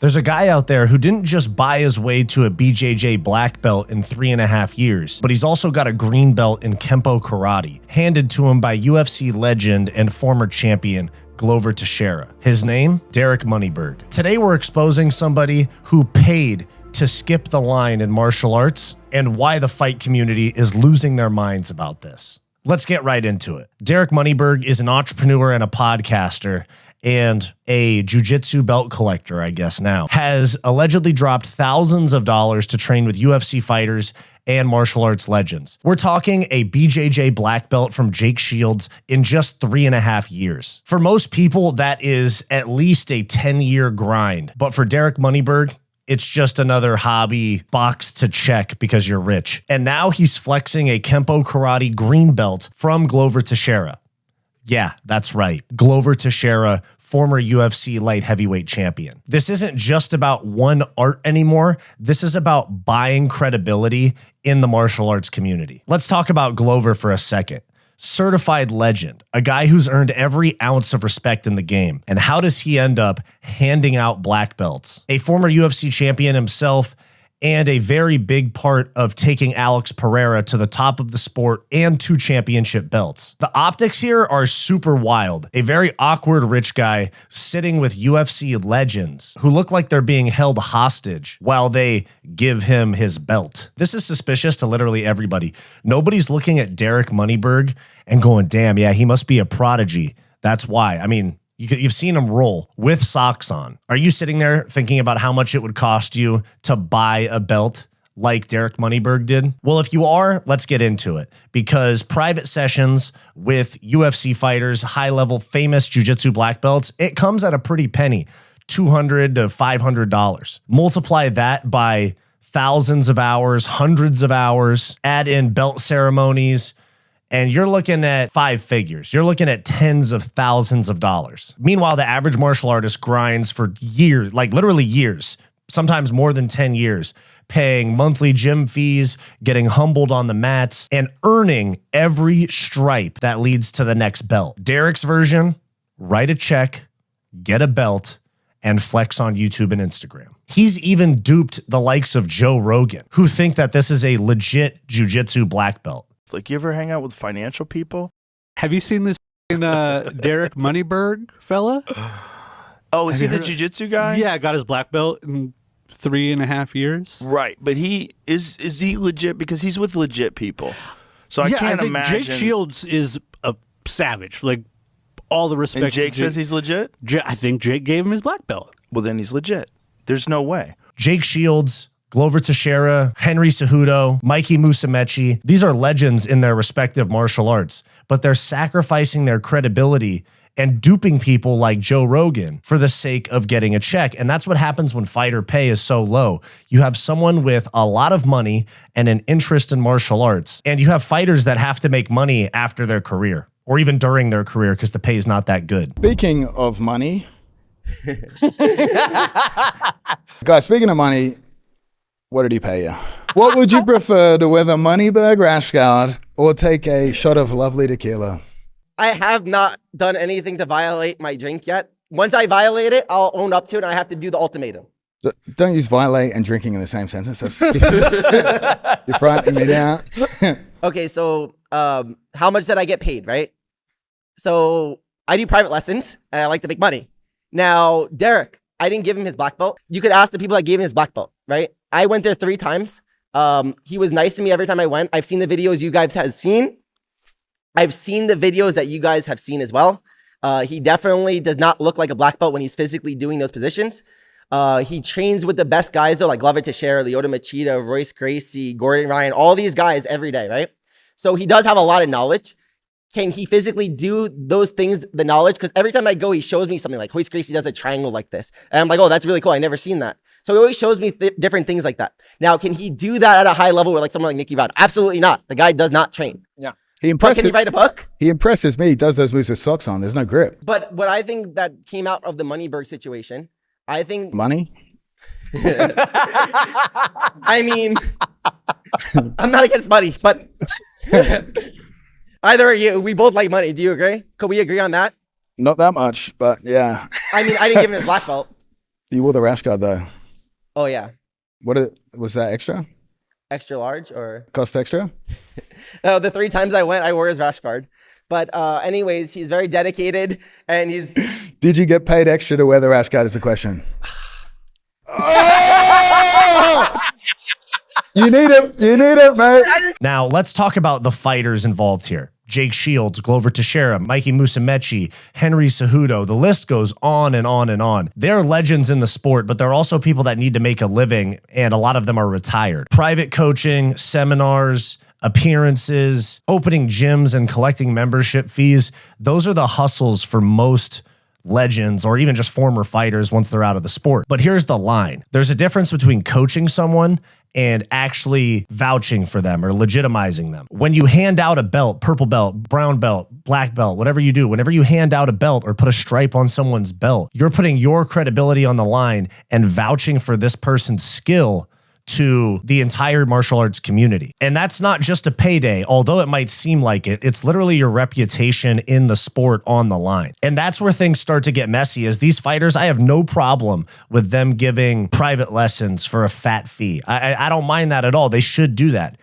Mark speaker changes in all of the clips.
Speaker 1: There's a guy out there who didn't just buy his way to a BJJ black belt in 3.5 years, but he's also got a green belt in Kempo Karate, handed to him by UFC legend and former champion Glover Teixeira. His name, Derek Moneyberg. Today we're exposing somebody who paid to skip the line in martial arts and why the fight community is losing their minds about this. Let's get right into it. Derek Moneyberg is an entrepreneur and a podcaster and a jiu-jitsu belt collector, I guess now, has allegedly dropped thousands of dollars to train with UFC fighters and martial arts legends. We're talking a BJJ black belt from Jake Shields in just 3.5 years. For most people, that is at least a 10-year grind. But for Derek Moneyberg, it's just another hobby box to check because you're rich. And now he's flexing a Kempo Karate green belt from Glover Teixeira. Yeah, that's right. Glover Teixeira, former UFC light heavyweight champion. This isn't just about one art anymore. This is about buying credibility in the martial arts community. Let's talk about Glover for a second. Certified legend, a guy who's earned every ounce of respect in the game. And how does he end up handing out black belts? A former UFC champion himself, and a very big part of taking Alex Pereira to the top of the sport and 2 championship belts. The optics here are super wild. A very awkward rich guy sitting with UFC legends who look like they're being held hostage while they give him his belt. This is suspicious to literally everybody. Nobody's looking at Derek Moneyberg and going, damn, yeah, he must be a prodigy. That's why. I mean, you've seen him roll with socks on. Are you sitting there thinking about how much it would cost you to buy a belt like Derek Moneyberg did? Well, if you are, let's get into it, because private sessions with UFC fighters, high-level famous jiu-jitsu black belts, it comes at a pretty penny, $200 to $500. Multiply that by thousands of hours, hundreds of hours, add in belt ceremonies, and you're looking at 5 figures. You're looking at tens of thousands of dollars. Meanwhile, the average martial artist grinds for years, like literally years, sometimes more than 10 years, paying monthly gym fees, getting humbled on the mats, and earning every stripe that leads to the next belt. Derek's version, write a check, get a belt, and flex on YouTube and Instagram. He's even duped the likes of Joe Rogan, who think that this is a legit jiu-jitsu black belt.
Speaker 2: Like, you ever hang out with financial people?
Speaker 3: Have you seen this Derek Moneyberg fella?
Speaker 2: Oh, is he the jiu-jitsu guy?
Speaker 3: Yeah, got his black belt in 3.5 years.
Speaker 2: Right, but he is he legit? Because he's with legit people. So I can't imagine.
Speaker 3: Jake Shields is a savage. Like, all the respect.
Speaker 2: And Jake says he's legit?
Speaker 3: I think Jake gave him his black belt.
Speaker 2: Well, then he's legit. There's no way.
Speaker 1: Jake Shields, Glover Teixeira, Henry Cejudo, Mikey Musumeci, these are legends in their respective martial arts, but they're sacrificing their credibility and duping people like Joe Rogan for the sake of getting a check. And that's what happens when fighter pay is so low. You have someone with a lot of money and an interest in martial arts, and you have fighters that have to make money after their career or even during their career because the pay is not that good.
Speaker 4: Speaking of money, guys, speaking of money, what did he pay you? What would you prefer, to wear the Moneyberg rash guard or take a shot of lovely tequila?
Speaker 5: I have not done anything to violate my drink yet. Once I violate it, I'll own up to it and I have to do the ultimatum.
Speaker 4: Don't use violate and drinking in the same sentence. That's you're frightening me now.
Speaker 5: Okay, so how much did I get paid, right? So I do private lessons and I like to make money. Now, Derek, I didn't give him his black belt. You could ask the people that gave him his black belt, right? I went there 3 times. He was nice to me every time I went. I've seen the videos you guys have seen. I've seen the videos that you guys have seen as well. He definitely does not look like a black belt when he's physically doing those positions. He trains with the best guys though, like Glover Teixeira, Lyoto Machida, Royce Gracie, Gordon Ryan, all these guys every day, right? So he does have a lot of knowledge. Can he physically do those things, the knowledge? Because every time I go, he shows me something like Royce Gracie does a triangle like this. And I'm like, oh, that's really cool. I never seen that. So he always shows me different things like that. Now, can he do that at a high level with like someone like Nicky Rod? Absolutely not. The guy does not train.
Speaker 4: Yeah.
Speaker 5: But can he write a book?
Speaker 4: He impresses me. He does those moves with socks on. There's no grip.
Speaker 5: But what I think that came out of the Moneyberg situation, I think...
Speaker 4: Money?
Speaker 5: I mean, I'm not against money, but... Either are you. We both like money. Do you agree? Could we agree on that?
Speaker 4: Not that much, but yeah.
Speaker 5: I mean, I didn't give him his black belt.
Speaker 4: You wore the rash guard though.
Speaker 5: Oh yeah.
Speaker 4: Was that extra?
Speaker 5: Extra large or
Speaker 4: Cost extra?
Speaker 5: No, the 3 times I went, I wore his rash guard. But anyways, he's very dedicated and he's.
Speaker 4: Did you get paid extra to wear the rash guard is the question. Oh! You need it, mate.
Speaker 1: Now, let's talk about the fighters involved here. Jake Shields, Glover Teixeira, Mikey Musumeci, Henry Cejudo. The list goes on and on and on. They're legends in the sport, but they're also people that need to make a living, and a lot of them are retired. Private coaching, seminars, appearances, opening gyms, and collecting membership fees. Those are the hustles for most legends or even just former fighters once they're out of the sport. But here's the line. There's a difference between coaching someone and actually vouching for them or legitimizing them. When you hand out a belt, purple belt, brown belt, black belt, whatever you do, whenever you hand out a belt or put a stripe on someone's belt, you're putting your credibility on the line and vouching for this person's skill to the entire martial arts community. And that's not just a payday, although it might seem like it. It's literally your reputation in the sport on the line. And that's where things start to get messy. As these fighters, I have no problem with them giving private lessons for a fat fee. I don't mind that at all. They should do that.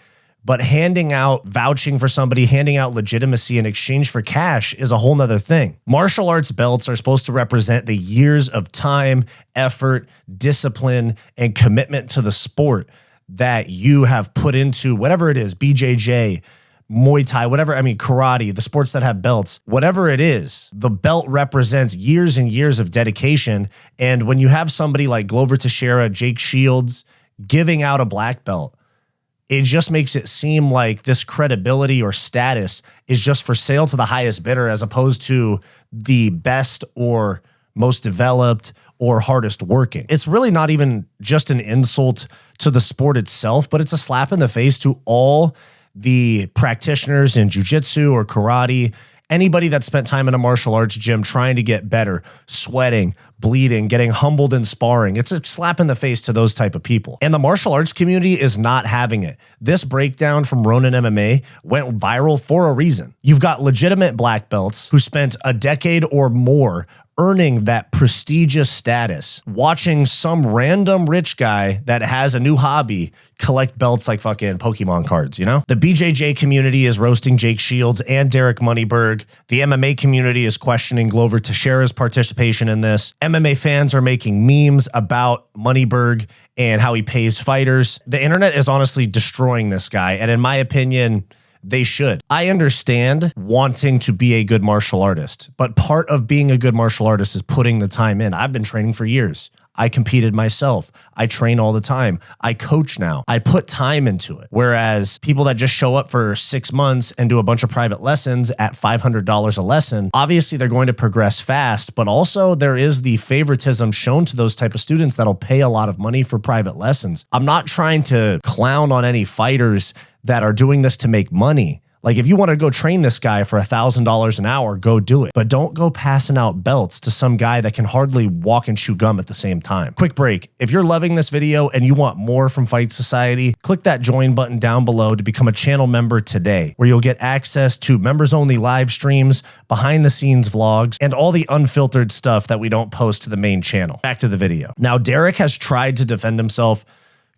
Speaker 1: But handing out, vouching for somebody, handing out legitimacy in exchange for cash is a whole nother thing. Martial arts belts are supposed to represent the years of time, effort, discipline, and commitment to the sport that you have put into whatever it is, BJJ, Muay Thai, whatever, karate, the sports that have belts, whatever it is, the belt represents years and years of dedication. And when you have somebody like Glover Teixeira, Jake Shields giving out a black belt, it just makes it seem like this credibility or status is just for sale to the highest bidder as opposed to the best or most developed or hardest working. It's really not even just an insult to the sport itself, but it's a slap in the face to all the practitioners in jiu-jitsu or karate, anybody that spent time in a martial arts gym trying to get better, sweating, bleeding, getting humbled in sparring. It's a slap in the face to those type of people. And the martial arts community is not having it. This breakdown from Ronin MMA went viral for a reason. You've got legitimate black belts who spent a decade or more earning that prestigious status, watching some random rich guy that has a new hobby collect belts like fucking Pokemon cards, you know? The BJJ community is roasting Jake Shields and Derek Moneyberg. The MMA community is questioning Glover Teixeira's participation in this. MMA fans are making memes about Moneyberg and how he pays fighters. The internet is honestly destroying this guy, and in my opinion, they should. I understand wanting to be a good martial artist, but part of being a good martial artist is putting the time in. I've been training for years. I competed myself. I train all the time. I coach now. I put time into it. Whereas people that just show up for 6 months and do a bunch of private lessons at $500 a lesson, obviously they're going to progress fast, but also there is the favoritism shown to those type of students that'll pay a lot of money for private lessons. I'm not trying to clown on any fighters that are doing this to make money. Like if you want to go train this guy for $1,000 an hour, go do it. But don't go passing out belts to some guy that can hardly walk and chew gum at the same time. Quick break. If you're loving this video and you want more from Fight Society, click that join button down below to become a channel member today, where you'll get access to members only live streams, behind the scenes vlogs, and all the unfiltered stuff that we don't post to the main channel. Back to the video. Now, Derek has tried to defend himself,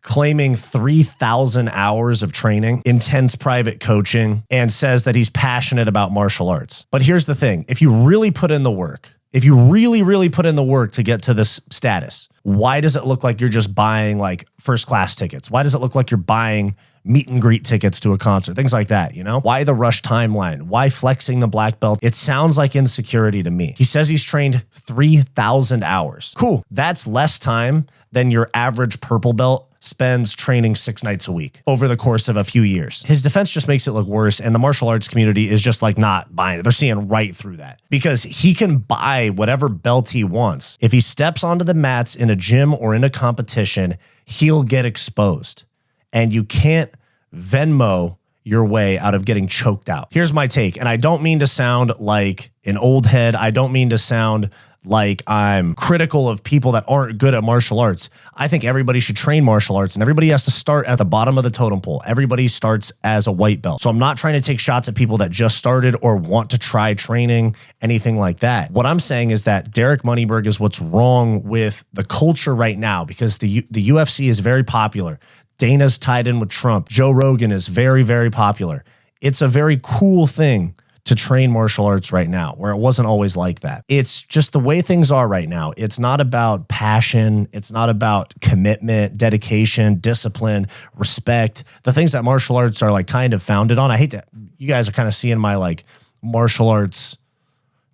Speaker 1: claiming 3,000 hours of training, intense private coaching, and says that he's passionate about martial arts. But here's the thing. If you really put in the work, if you really put in the work to get to this status, why does it look like you're just buying like first class tickets? Why does it look like you're buying meet and greet tickets to a concert? Things like that, you know? Why the rush timeline? Why flexing the black belt? It sounds like insecurity to me. He says he's trained 3,000 hours. Cool. That's less time than your average purple belt spends training 6 nights a week over the course of a few years. His defense just makes it look worse, and the martial arts community is just like not buying it. They're seeing right through that because he can buy whatever belt he wants. If he steps onto the mats in a gym or in a competition, he'll get exposed, and you can't Venmo your way out of getting choked out. Here's my take, and I don't mean to sound like an old head. I don't mean to sound like I'm critical of people that aren't good at martial arts. I think everybody should train martial arts, and everybody has to start at the bottom of the totem pole. Everybody starts as a white belt. So I'm not trying to take shots at people that just started or want to try training, anything like that. What I'm saying is that Derek Moneyberg is what's wrong with the culture right now, because the UFC is very popular. Dana's tied in with Trump. Joe Rogan is very, very popular. It's a very cool thing to train martial arts right now, where it wasn't always like that. It's just the way things are right now. It's not about passion. It's not about commitment, dedication, discipline, respect, the things that martial arts are like kind of founded on. I hate that you guys are kind of seeing my like martial arts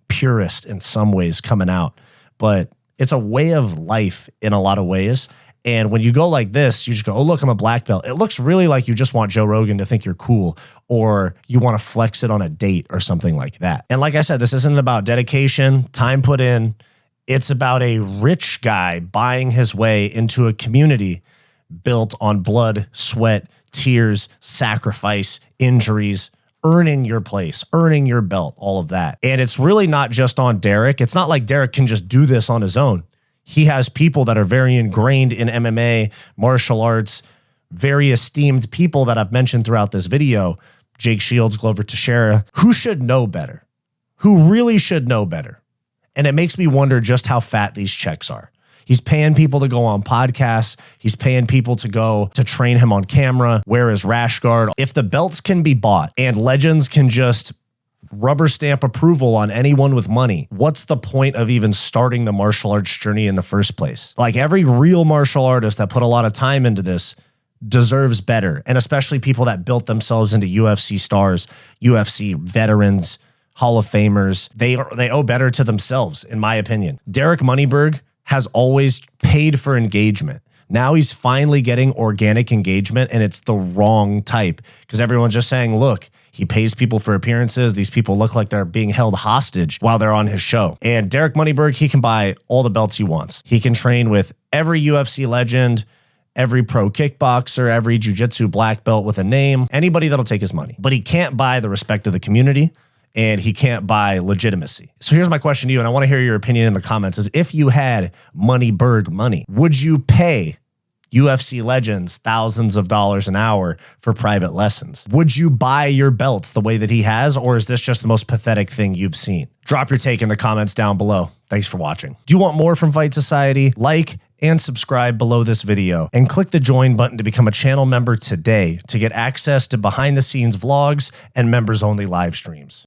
Speaker 1: purist in some ways coming out, but it's a way of life in a lot of ways. And when you go like this, you just go, oh, look, I'm a black belt. It looks really like you just want Joe Rogan to think you're cool, or you want to flex it on a date or something like that. And like I said, this isn't about dedication, time put in. It's about a rich guy buying his way into a community built on blood, sweat, tears, sacrifice, injuries, earning your place, earning your belt, all of that. And it's really not just on Derek. It's not like Derek can just do this on his own. He has people that are very ingrained in MMA, martial arts, very esteemed people that I've mentioned throughout this video, Jake Shields, Glover Teixeira, who should know better, who really should know better. And it makes me wonder just how fat these checks are. He's paying people to go on podcasts. He's paying people to go to train him on camera, wear his rash guard. If the belts can be bought and legends can just rubber stamp approval on anyone with money, what's the point of even starting the martial arts journey in the first place? Like, every real martial artist that put a lot of time into this deserves better. And especially people that built themselves into UFC stars, UFC veterans, Hall of Famers. They owe better to themselves, in my opinion. Derek Moneyberg has always paid for engagement. Now he's finally getting organic engagement, and it's the wrong type, because everyone's just saying, look, he pays people for appearances. These people look like they're being held hostage while they're on his show. And Derek Moneyberg, he can buy all the belts he wants. He can train with every UFC legend, every pro kickboxer, every jiu-jitsu black belt with a name, anybody that'll take his money. But he can't buy the respect of the community, and he can't buy legitimacy. So here's my question to you, and I want to hear your opinion in the comments, is if you had Moneyberg money, would you pay UFC legends thousands of dollars an hour for private lessons? Would you buy your belts the way that he has, or is this just the most pathetic thing you've seen? Drop your take in the comments down below. Thanks for watching. Do you want more from Fight Society? Like and subscribe below this video, and click the join button to become a channel member today to get access to behind the scenes vlogs and members only live streams.